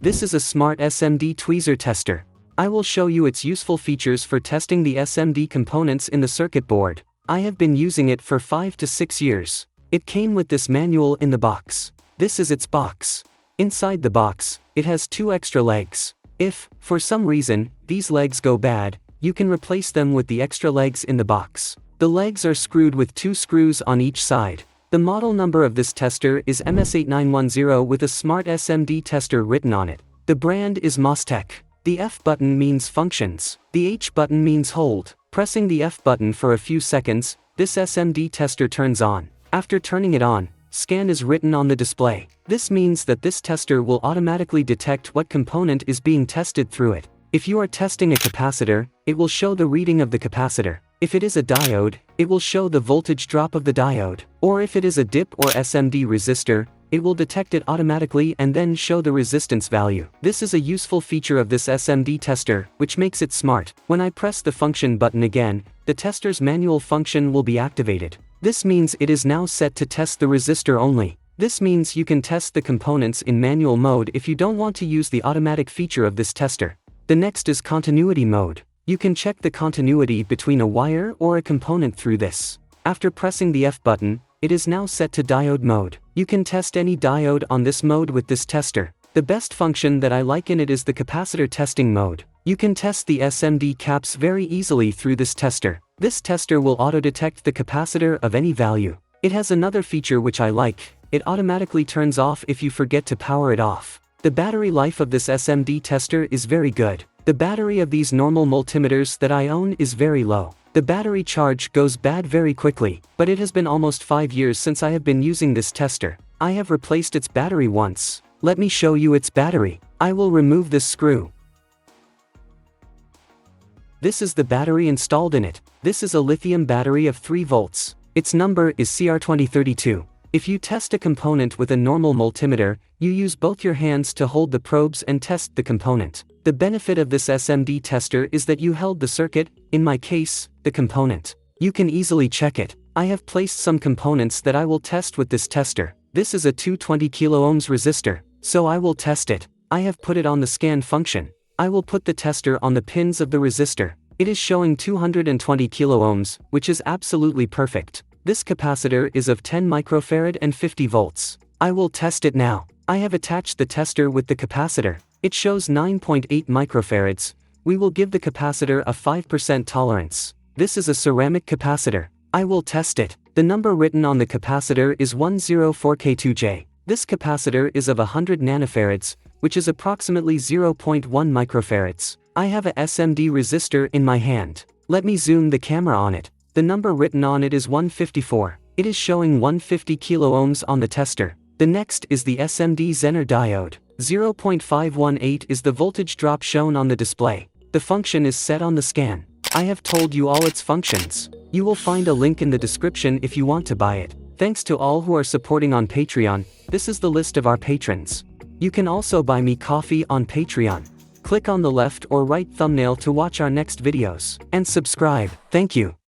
This is a smart SMD tweezer tester. I will show you its useful features for testing the SMD components in the circuit board. I have been using it for 5 to 6 years. It came with this manual in the box. This is its box. Inside the box, it has 2 extra legs. If, for some reason, these legs go bad, you can replace them with the extra legs in the box. The legs are screwed with 2 screws on each side. The model number of this tester is MS8910 with a smart SMD tester written on it. The brand is Mostek. The F button means functions. The H button means hold. Pressing the F button for a few seconds, this SMD tester turns on. After turning it on, scan is written on the display. This means that this tester will automatically detect what component is being tested through it. If you are testing a capacitor, it will show the reading of the capacitor. If it is a diode, it will show the voltage drop of the diode. Or if it is a dip or SMD resistor, it will detect it automatically and then show the resistance value. This is a useful feature of this SMD tester, which makes it smart. When I press the function button again, the tester's manual function will be activated. This means it is now set to test the resistor only. This means you can test the components in manual mode if you don't want to use the automatic feature of this tester. The next is continuity mode. You can check the continuity between a wire or a component through this. After pressing the F button, it is now set to diode mode. You can test any diode on this mode with this tester. The best function that I like in it is the capacitor testing mode. You can test the SMD caps very easily through this tester. This tester will auto-detect the capacitor of any value. It has another feature which I like. It automatically turns off if you forget to power it off. The battery life of this SMD tester is very good. The battery of these normal multimeters that I own is very low. The battery charge goes bad very quickly, but it has been almost 5 years since I have been using this tester. I have replaced its battery once. Let me show you its battery. I will remove this screw. This is the battery installed in it. This is a lithium battery of 3 volts. Its number is CR2032. If you test a component with a normal multimeter, you use both your hands to hold the probes and test the component. The benefit of this SMD tester is that you held the circuit, in my case, the component. You can easily check it. I have placed some components that I will test with this tester. This is a 220 kiloohms resistor, so I will test it. I have put it on the scan function. I will put the tester on the pins of the resistor. It is showing 220 kiloohms, which is absolutely perfect. This capacitor is of 10 microfarad and 50 volts. I will test it now. I have attached the tester with the capacitor. It shows 9.8 microfarads. We will give the capacitor a 5% tolerance. This is a ceramic capacitor. I will test it. The number written on the capacitor is 104K2J. This capacitor is of 100 nanofarads, which is approximately 0.1 microfarads. I have a SMD resistor in my hand. Let me zoom the camera on it. The number written on it is 154. It is showing 150 kiloohms on the tester. The next is the SMD Zener diode. 0.518 is the voltage drop shown on the display. The function is set on the scan. I have told you all its functions. You will find a link in the description if you want to buy it. Thanks to all who are supporting on Patreon. This is the list of our patrons. You can also buy me coffee on Patreon. Click on the left or right thumbnail to watch our next videos. And subscribe. Thank you.